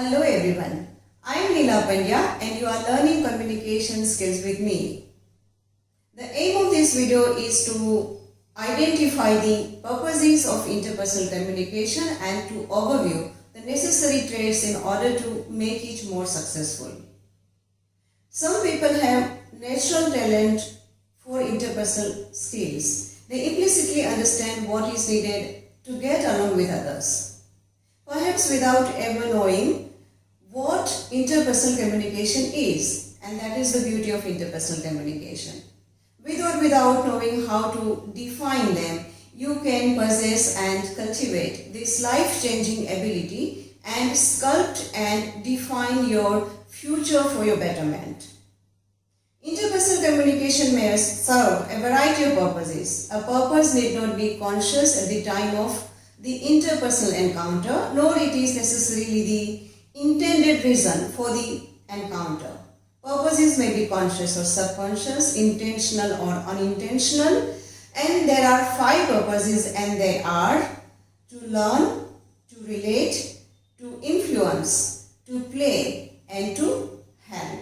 Hello everyone, I am Neela Pandya and you are learning communication skills with me. The aim of this video is to identify the purposes of interpersonal communication and to overview the necessary traits in order to make it more successful. Some people have natural talent for interpersonal skills. They implicitly understand what is needed to get along with others, perhaps without ever knowing what interpersonal communication is, and that is the beauty of interpersonal communication. With or without knowing how to define them, you can possess and cultivate this life-changing ability and sculpt and define your future for your betterment. Interpersonal communication may serve a variety of purposes. A purpose need not be conscious at the time of the interpersonal encounter, nor it is necessarily the intended reason for the encounter. Purposes may be conscious or subconscious, intentional or unintentional, and there are 5 purposes, and they are to learn, to relate, to influence, to play, and to help.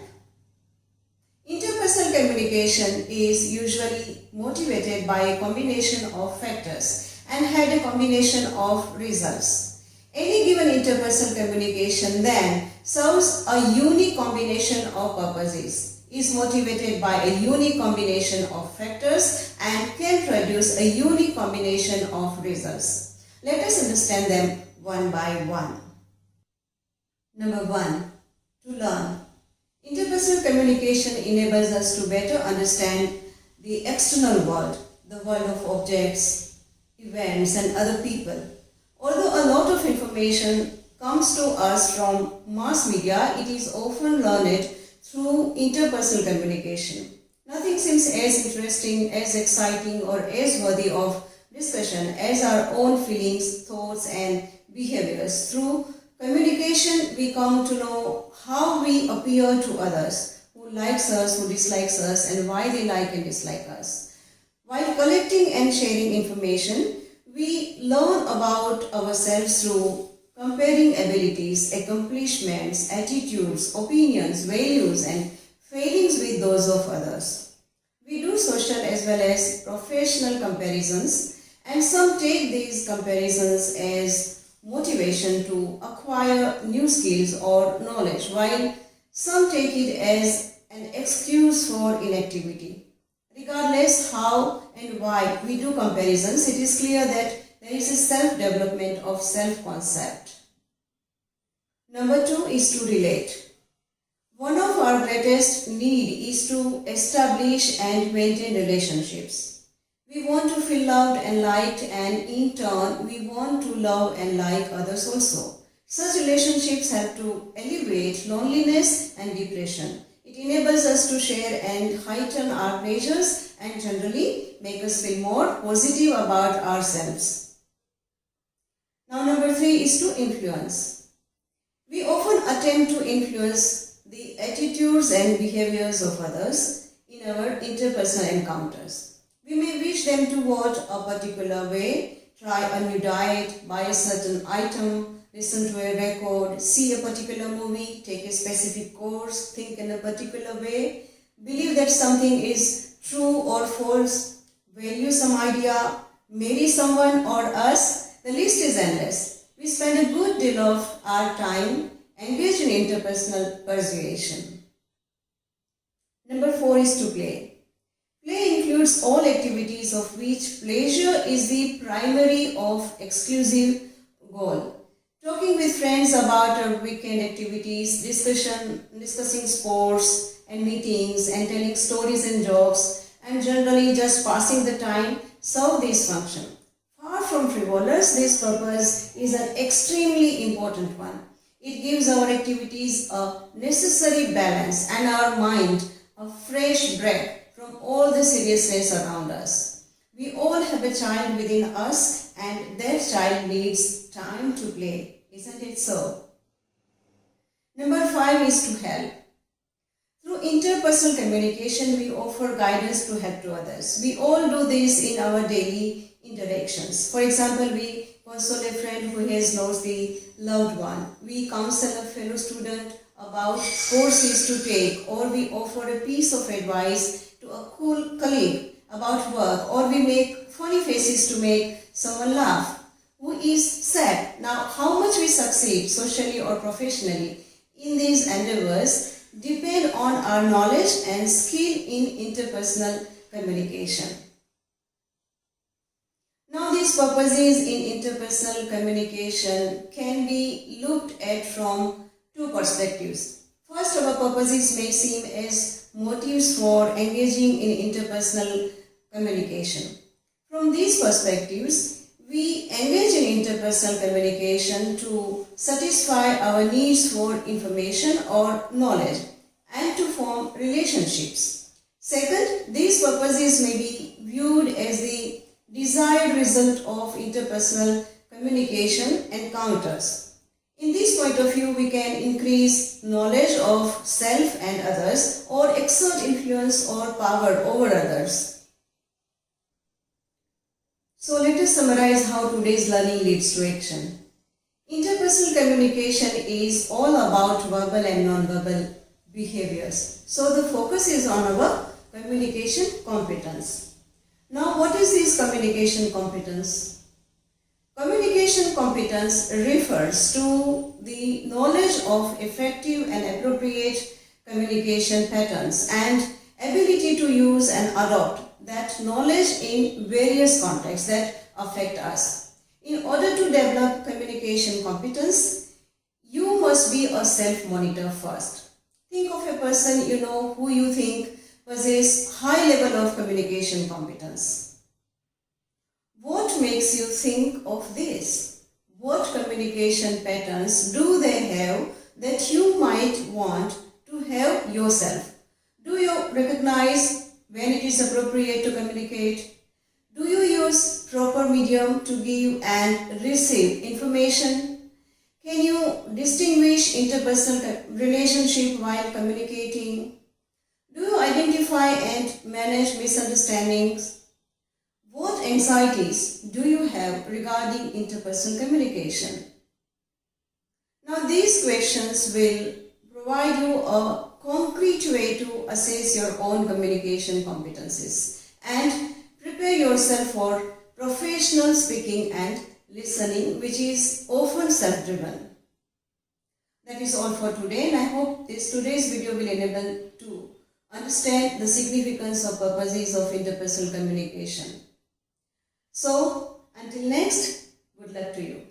Interpersonal communication is usually motivated by a combination of factors and had a combination of results. Any given interpersonal communication then serves a unique combination of purposes, is motivated by a unique combination of factors and can produce a unique combination of results. Let us understand them one by one. Number 1. To learn. Interpersonal communication enables us to better understand the external world, the world of objects, events and other people. Although a lot of information comes to us from mass media, it is often learned through interpersonal communication. Nothing seems as interesting, as exciting or as worthy of discussion as our own feelings, thoughts and behaviors. Through communication, we come to know how we appear to others, who likes us, who dislikes us and why they like and dislike us. While collecting and sharing information, we learn about ourselves through comparing abilities, accomplishments, attitudes, opinions, values and failings with those of others. We do social as well as professional comparisons, and some take these comparisons as motivation to acquire new skills or knowledge, while some take it as an excuse for inactivity. Regardless how and why we do comparisons, it is clear that there is a self-development of self-concept. Number 2 is to relate. One of our greatest need is to establish and maintain relationships. We want to feel loved and liked, and in turn we want to love and like others also. Such relationships help to alleviate loneliness and depression. It enables us to share and heighten our pleasures and generally make us feel more positive about ourselves. Now number 3 is to influence. We often attempt to influence the attitudes and behaviors of others in our interpersonal encounters. We may wish them to vote a particular way, try a new diet, buy a certain item, listen to a record, see a particular movie, take a specific course, think in a particular way, believe that something is true or false, value some idea, marry someone or us. The list is endless. We spend a good deal of our time engaged in interpersonal persuasion. Number 4 is to play. Play includes all activities of which pleasure is the primary of exclusive goal. Talking with friends about our weekend activities, discussing sports and meetings and telling stories and jokes and generally just passing the time serve this function. Far from frivolous, this purpose is an extremely important one. It gives our activities a necessary balance and our mind a fresh break from all the seriousness around us. We all have a child within us and that child needs time to play. Isn't it so? Number 5 is to help. Through interpersonal communication, we offer guidance to help to others. We all do this in our daily interactions. For example, we console a friend who has lost the loved one. We counsel a fellow student about courses to take, or we offer a piece of advice to a cool colleague about work, or we make funny faces to make someone laugh who is sad. Now, how much we succeed socially or professionally in these endeavors depend on our knowledge and skill in interpersonal communication. Now, these purposes in interpersonal communication can be looked at from two perspectives. First, our purposes may seem as motives for engaging in interpersonal communication. From these perspectives, we engage in interpersonal communication to satisfy our needs for information or knowledge and to form relationships. Second, these purposes may be viewed as the desired result of interpersonal communication encounters. In this point of view, we can increase knowledge of self and others, or exert influence or power over others. So let us summarize how today's learning leads to action. Interpersonal communication is all about verbal and non-verbal behaviors. So the focus is on our communication competence. Now, what is this communication competence? Communication competence refers to the knowledge of effective and appropriate communication patterns and ability to use and adopt that knowledge in various contexts that affect us. In order to develop communication competence, you must be a self-monitor first. Think of a person you know who you think possesses high level of communication competence. What makes you think of this? What communication patterns do they have that you might want to have yourself? Do you recognize when it is appropriate to communicate? Do you use proper medium to give and receive information? Can you distinguish interpersonal relationship while communicating? Do you identify and manage misunderstandings? What anxieties do you have regarding interpersonal communication? Now, these questions will provide you a concrete way to assess your own communication competencies and prepare yourself for professional speaking and listening, which is often self-driven. That is all for today, and I hope today's video will enable to understand the significance of purposes of interpersonal communication. So, until next, good luck to you.